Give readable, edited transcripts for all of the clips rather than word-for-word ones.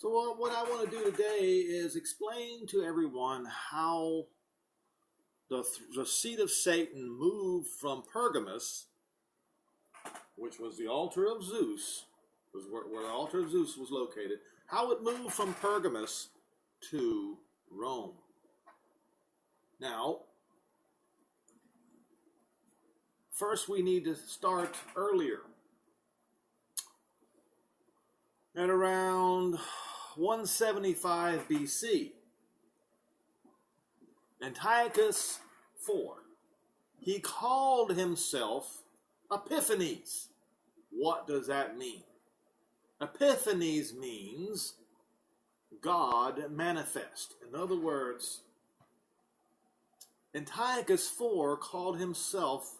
So what I want to do today is explain to everyone how the seat of Satan moved from Pergamus, which was the altar of Zeus, was where the altar of Zeus was located, how it moved from Pergamus to Rome. Now, first we need to start earlier. At around 175 BC, Antiochus IV, he called himself Epiphanes. What does that mean? Epiphanes means God manifest. In other words, Antiochus IV called himself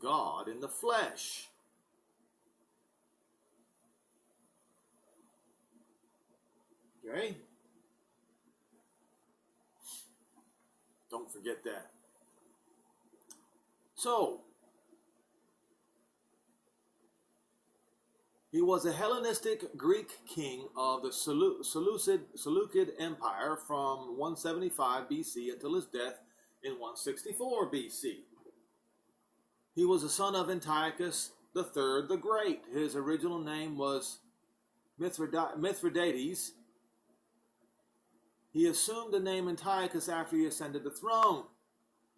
God in the flesh. Okay? Don't forget that. So, he was a Hellenistic Greek king of the Seleucid Empire from 175 BC until his death in 164 BC. He was a son of Antiochus III the Great. His original name was Mithridates. He assumed the name Antiochus after he ascended the throne.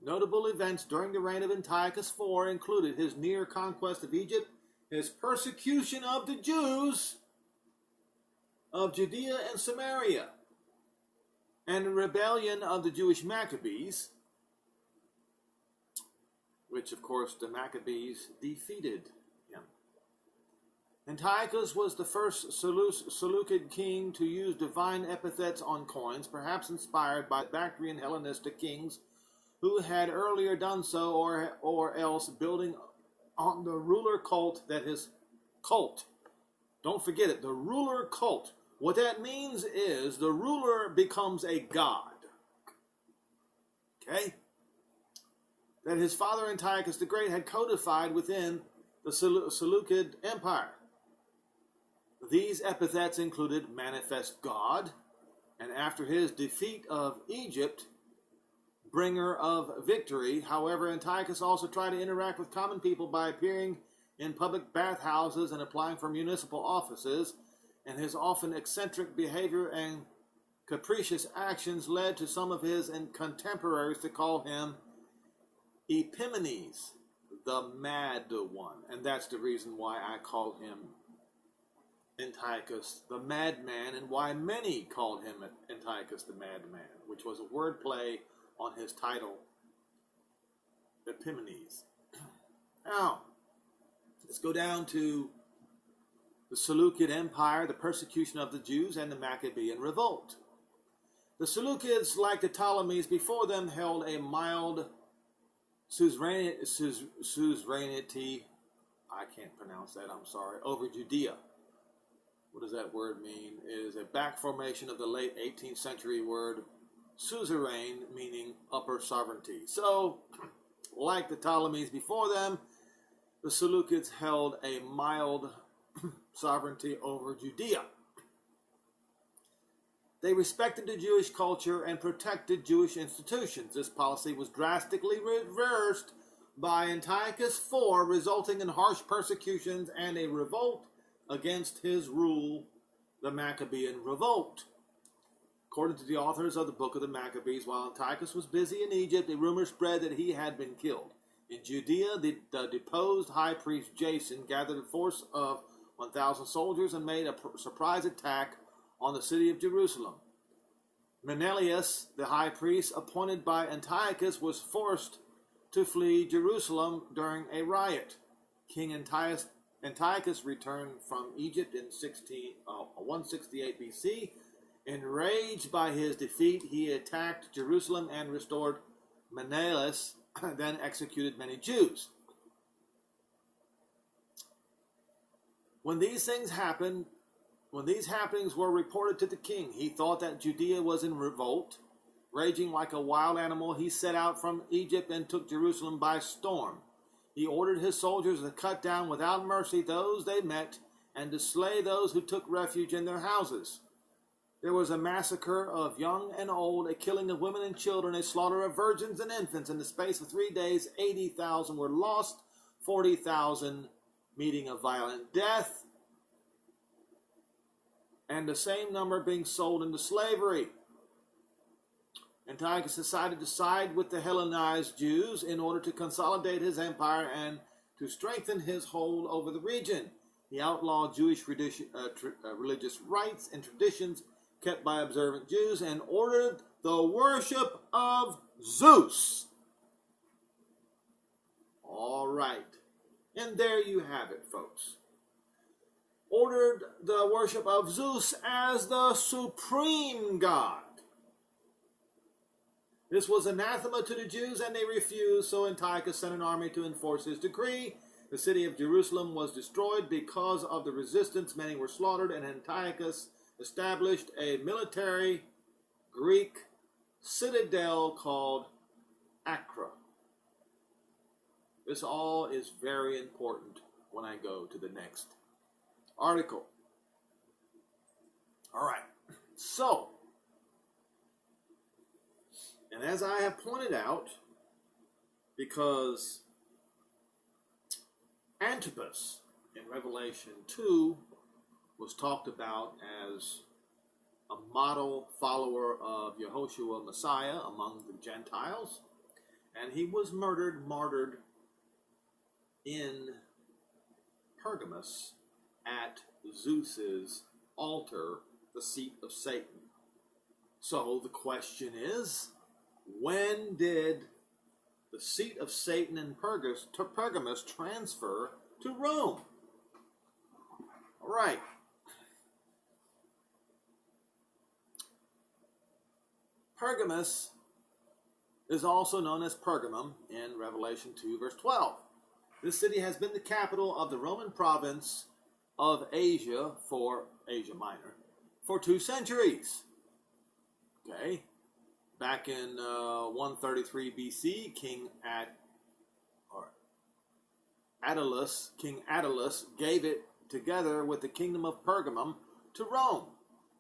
Notable events during the reign of Antiochus IV included his near conquest of Egypt, his persecution of the Jews of Judea and Samaria, and the rebellion of the Jewish Maccabees, which of course the Maccabees defeated him. Antiochus was the first Seleucid king to use divine epithets on coins, perhaps inspired by Bactrian Hellenistic kings who had earlier done so, or else building on the ruler cult that his cult. Don't forget it, the ruler cult. What that means is the ruler becomes a god. Okay? That his father Antiochus the Great had codified within the Seleucid Empire. These epithets included manifest God, and after his defeat of Egypt, bringer of victory. However, Antiochus also tried to interact with common people by appearing in public bathhouses and applying for municipal offices, and his often eccentric behavior and capricious actions led to some of his contemporaries to call him Epimanes, the mad one. And that's the reason why I call him Antiochus the madman, and why many called him Antiochus the madman, which was a wordplay on his title, Epimanes. Now, let's go down to the Seleucid Empire, the persecution of the Jews, and the Maccabean revolt. The Seleucids, like the Ptolemies before them, held a mild suzerainty, I can't pronounce that, I'm sorry, over Judea. What does that word mean? It is a back formation of the late 18th century word suzerain, meaning upper sovereignty. So, like the Ptolemies before them, the Seleucids held a mild sovereignty over Judea. They respected the Jewish culture and protected Jewish institutions. This policy was drastically reversed by Antiochus IV, resulting in harsh persecutions and a revolt against his rule, the Maccabean revolt. According to the authors of the Book of the Maccabees, while Antiochus was busy in Egypt, a rumor spread that he had been killed. In Judea, the deposed high priest Jason gathered a force of 1,000 soldiers and made a surprise attack on the city of Jerusalem. Menelaus, the high priest appointed by Antiochus, was forced to flee Jerusalem during a riot. King Antiochus returned from Egypt in 168 BC. Enraged by his defeat, he attacked Jerusalem and restored Menelaus, then executed many Jews. When these happenings were reported to the king, he thought that Judea was in revolt. Raging like a wild animal, he set out from Egypt and took Jerusalem by storm. He ordered his soldiers to cut down without mercy those they met and to slay those who took refuge in their houses. There was a massacre of young and old, a killing of women and children, a slaughter of virgins and infants. In the space of 3 days, 80,000 were lost, 40,000 meeting a violent death, and the same number being sold into slavery. Antiochus decided to side with the Hellenized Jews in order to consolidate his empire and to strengthen his hold over the region. He outlawed Jewish religious rites and traditions kept by observant Jews and ordered the worship of Zeus. All right. And there you have it, folks. Ordered the worship of Zeus as the supreme god. This was anathema to the Jews, and they refused, so Antiochus sent an army to enforce his decree. The city of Jerusalem was destroyed because of the resistance. Many were slaughtered, and Antiochus established a military Greek citadel called Acra. This all is very important when I go to the next article. All right, so, and as I have pointed out, because Antipas in Revelation 2 was talked about as a model follower of Yehoshua Messiah among the Gentiles, and he was martyred in Pergamus at Zeus's altar, the seat of Satan. So the question is, when did the seat of Satan in Pergamus transfer to Rome? All right. Pergamus is also known as Pergamum in Revelation 2, verse 12. This city has been the capital of the Roman province of Asia Minor, for 2 centuries. Okay. Back in 133 BC, King Attalus gave it together with the kingdom of Pergamum to Rome.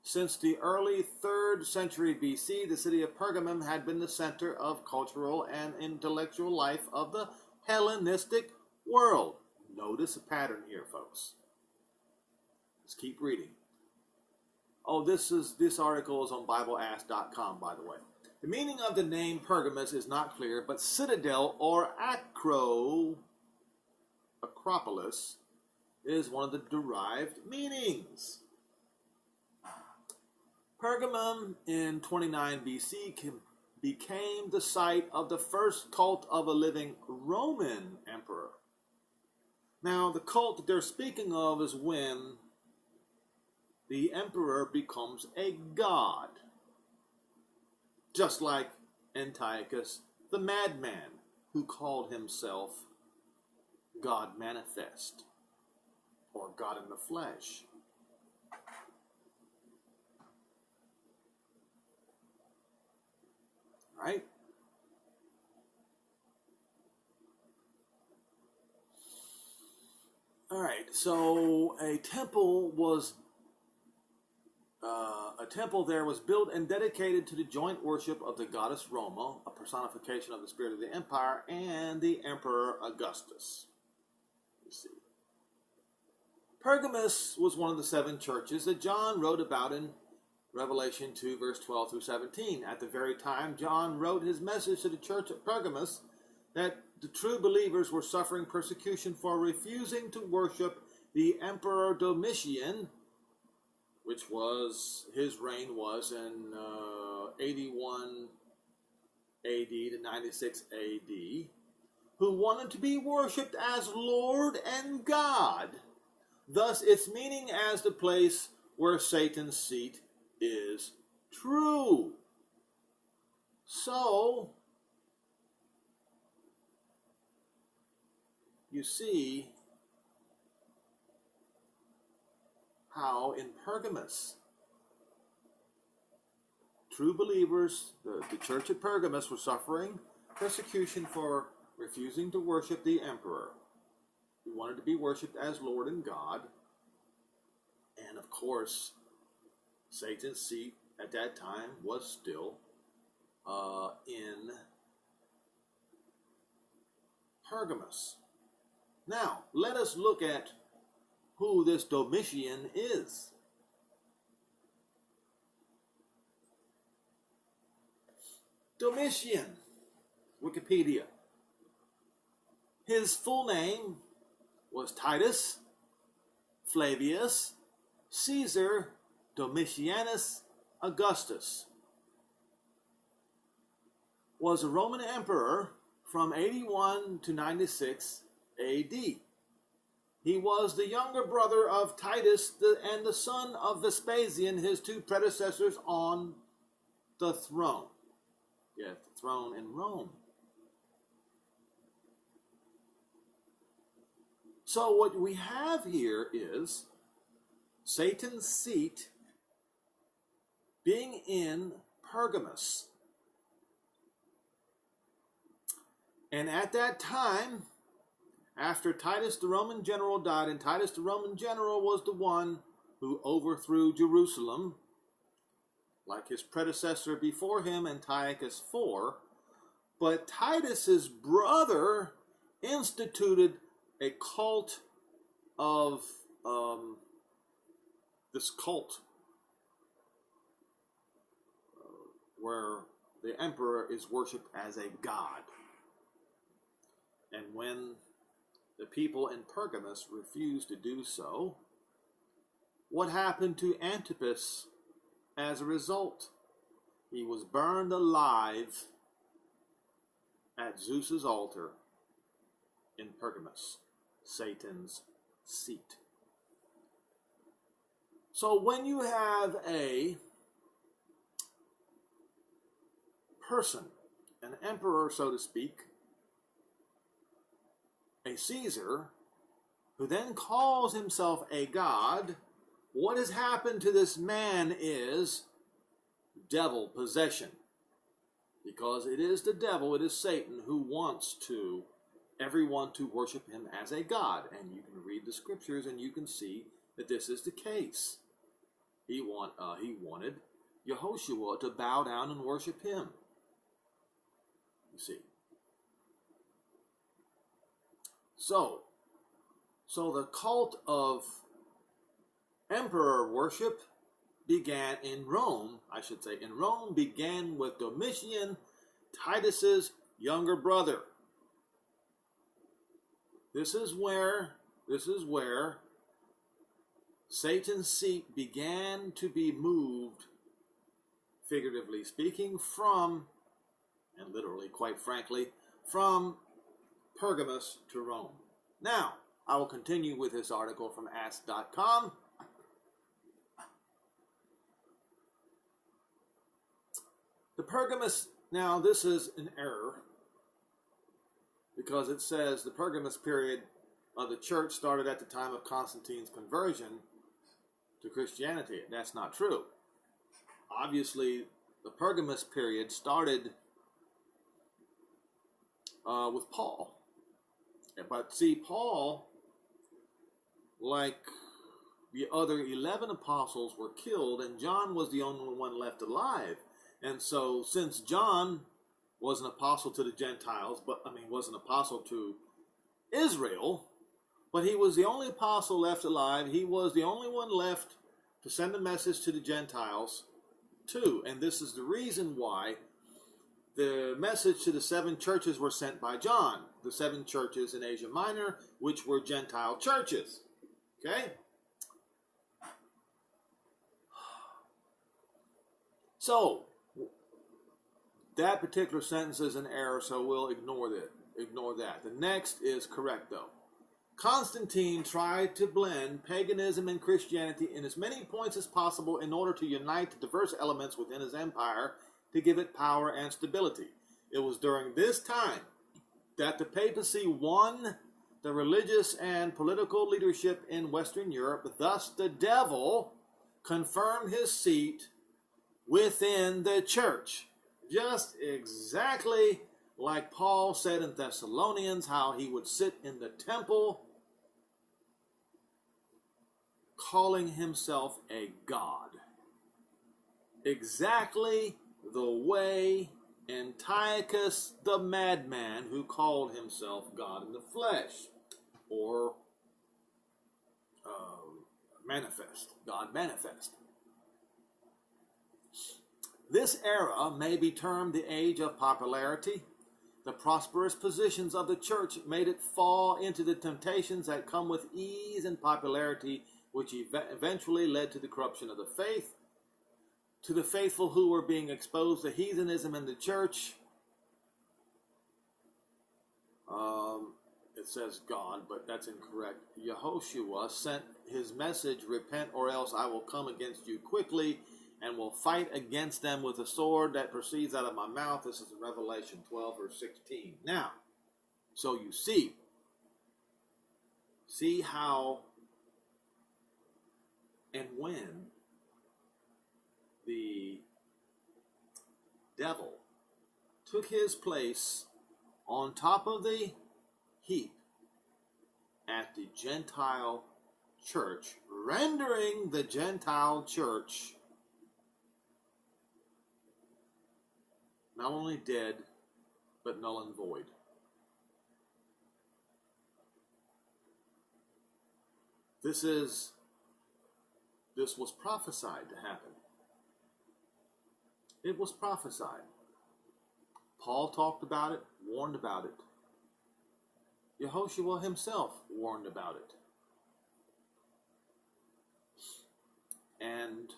Since the early 3rd century BC, the city of Pergamum had been the center of cultural and intellectual life of the Hellenistic world. Notice a pattern here, folks. Let's keep reading. Oh, this article is on BibleAsk.com, by the way. The meaning of the name Pergamus is not clear, but citadel or acropolis is one of the derived meanings. Pergamum in 29 BC became the site of the first cult of a living Roman emperor. Now, the cult that they're speaking of is when the emperor becomes a god, just like Antiochus, the madman, who called himself God manifest, or God in the flesh. Right? All right, so a temple there was built and dedicated to the joint worship of the goddess Roma, a personification of the spirit of the empire, and the emperor Augustus. You see. Pergamus was one of the 7 churches that John wrote about in Revelation 2, verse 12 through 17. At the very time John wrote his message to the church at Pergamus, that the true believers were suffering persecution for refusing to worship the Emperor Domitian, which was, his reign was in 81 AD to 96 AD, who wanted to be worshipped as Lord and God. Thus, its meaning as the place where Satan's seat is true. So, you see how in Pergamus, true believers, the church at Pergamus, were suffering persecution for refusing to worship the emperor, who wanted to be worshipped as Lord and God. And of course, Satan's seat at that time was still in Pergamus. Now, let us look at who this Domitian is. Domitian, Wikipedia. His full name was Titus Flavius Caesar Domitianus Augustus. Was a Roman emperor from 81 to 96 AD. He was the younger brother of Titus and the son of Vespasian, his two predecessors on the throne. Yes, the throne in Rome. So what we have here is Satan's seat being in Pergamus. And at that time, after Titus the Roman general died, and Titus the Roman general was the one who overthrew Jerusalem, like his predecessor before him, Antiochus IV, but Titus's brother instituted a cult of this cult where the emperor is worshipped as a god. And when the people in Pergamus refused to do so, what happened to Antipas as a result? He was burned alive at Zeus's altar in Pergamus, Satan's seat. So when you have a person, an emperor, so to speak, a Caesar, who then calls himself a god, what has happened to this man is devil possession. Because it is the devil, it is Satan, who wants everyone to worship him as a god. And you can read the scriptures and you can see that this is the case. He wanted Yehoshua to bow down and worship him. You see. So the cult of emperor worship began in Rome, began with Domitian, Titus's younger brother. This is where Satan's seat began to be moved, figuratively speaking, from, and literally, quite frankly, from Pergamus to Rome. Now, I will continue with this article from Ask.com. The Pergamus, now this is an error, because it says the Pergamus period of the church started at the time of Constantine's conversion to Christianity. That's not true. Obviously, the Pergamus period started with Paul. But see, Paul, like the other 11 apostles, were killed, and John was the only one left alive. And so, since John was an apostle to the Gentiles, was an apostle to Israel, but he was the only apostle left alive. He was the only one left to send a message to the Gentiles too. And this is the reason why the message to the 7 churches were sent by John. The 7 churches in Asia Minor, which were Gentile churches. Okay? So, that particular sentence is an error, so we'll ignore that. The next is correct, though. Constantine tried to blend paganism and Christianity in as many points as possible in order to unite the diverse elements within his empire to give it power and stability. It was during this time that the papacy won the religious and political leadership in Western Europe. Thus, the devil confirmed his seat within the church. Just exactly like Paul said in Thessalonians, how he would sit in the temple calling himself a god. exactly the way Antiochus the madman, who called himself God in the flesh, or God manifest. This era may be termed the age of popularity. The prosperous positions of the church made it fall into the temptations that come with ease and popularity, which eventually led to the corruption of the faith. To the faithful who were being exposed to heathenism in the church, it says God, but that's incorrect. Yehoshua sent his message, repent or else I will come against you quickly and will fight against them with a sword that proceeds out of my mouth. This is in Revelation 12, verse 16. Now, so you see how and when the devil took his place on top of the heap at the Gentile church, rendering the Gentile church not only dead, but null and void. This was prophesied to happen. It was prophesied. Paul talked about it, warned about it. Yehoshua himself warned about it. And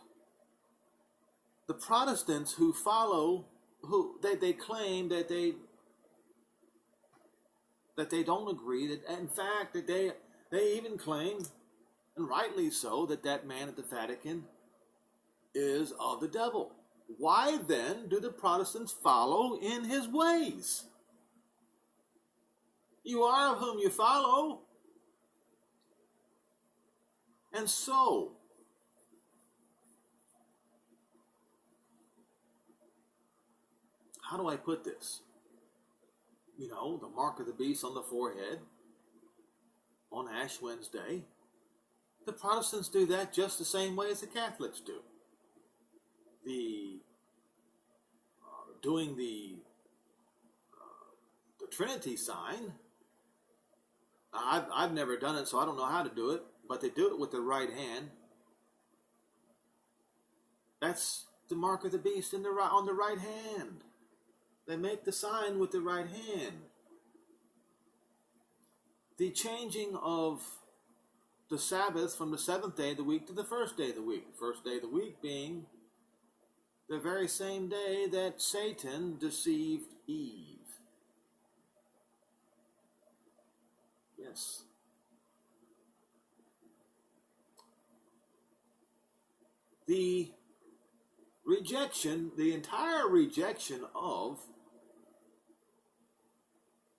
the Protestants who follow, they claim that they don't agree, that in fact that they even claim, and rightly so, that man at the Vatican is of the devil. Why then do the Protestants follow in his ways? You are of whom you follow. And so, how do I put this? You know, the mark of the beast on the forehead on Ash Wednesday. The Protestants do that just the same way as the Catholics do. Doing the Trinity sign. I've never done it, so I don't know how to do it, but they do it with the right hand. That's the mark of the beast on the right hand. They make the sign with the right hand. The changing of the Sabbath from the seventh day of the week to the first day of the week. The first day of the week being the very same day that Satan deceived Eve. Yes. The entire rejection of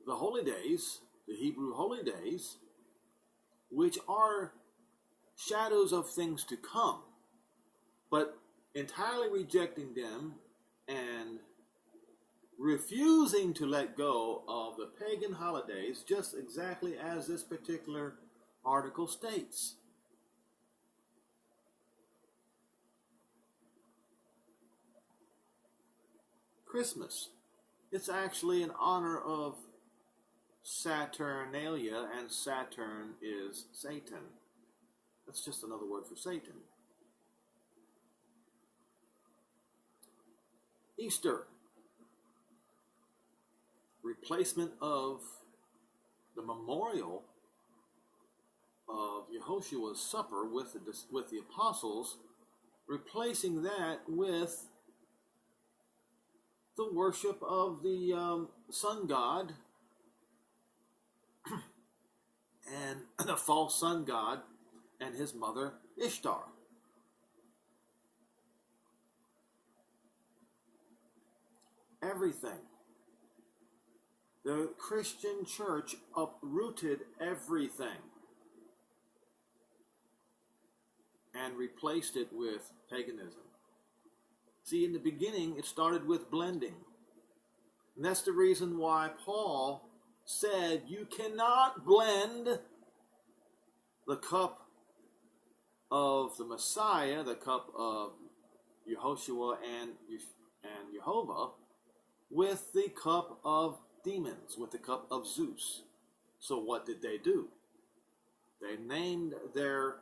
the holy days, the Hebrew holy days, which are shadows of things to come, but entirely rejecting them and refusing to let go of the pagan holidays, just exactly as this particular article states. Christmas. It's actually in honor of Saturnalia, and Saturn is Satan. That's just another word for Satan. Easter. Replacement of the memorial of Yehoshua's supper with the apostles, replacing that with the worship of the sun god and the false sun god and his mother Ishtar. Everything. The Christian church uprooted everything and replaced it with paganism. See, in the beginning, it started with blending. And that's the reason why Paul said you cannot blend the cup of the Messiah, the cup of Yehoshua and Jehovah with the cup of demons, with the cup of Zeus. So what did they do? They named their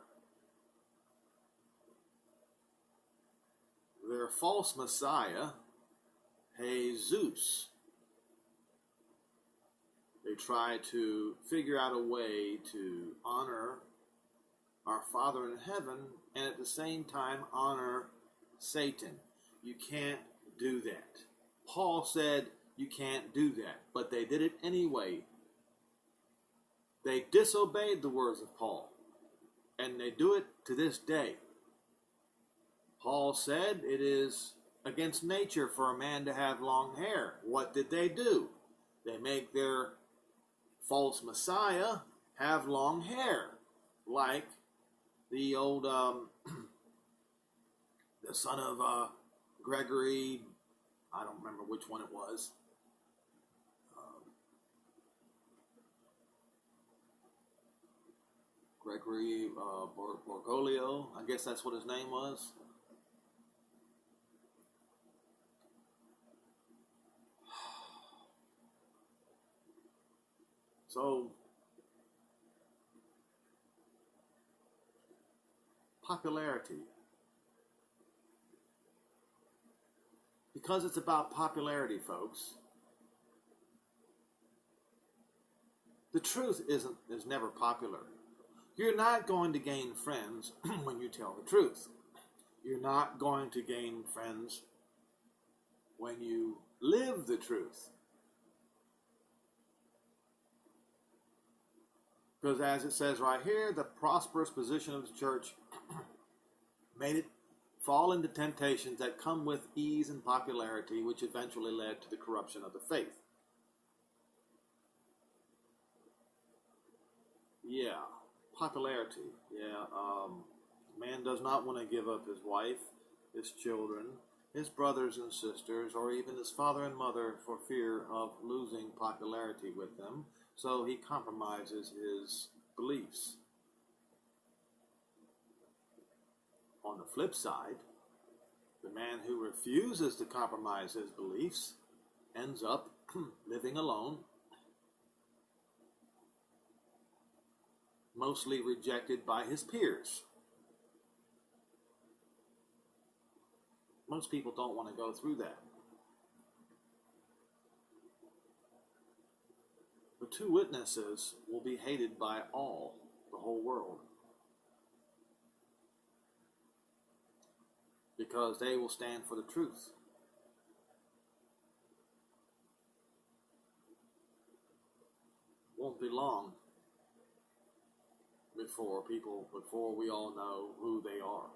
false messiah Jesus. They tried to figure out a way to honor our Father in heaven and at the same time honor Satan. You can't do that. Paul said you can't do that, but they did it anyway. They disobeyed the words of Paul, and they do it to this day. Paul said it is against nature for a man to have long hair. What did they do? They make their false messiah have long hair, like the old the son of Gregory. I don't remember which one it was. Gregory Bergoglio, I guess that's what his name was. So, popularity. Because it's about popularity, folks. The truth is never popular. You're not going to gain friends when you tell the truth. You're not going to gain friends when you live the truth. Because as it says right here, the prosperous position of the church made it fall into temptations that come with ease and popularity, which eventually led to the corruption of the faith. Yeah, popularity. Yeah, man does not want to give up his wife, his children, his brothers and sisters, or even his father and mother for fear of losing popularity with them. So he compromises his beliefs. On the flip side, the man who refuses to compromise his beliefs ends up living alone, mostly rejected by his peers. Most people don't want to go through that. The two witnesses will be hated by all, the whole world, because they will stand for the truth. Won't be long before we all know who they are.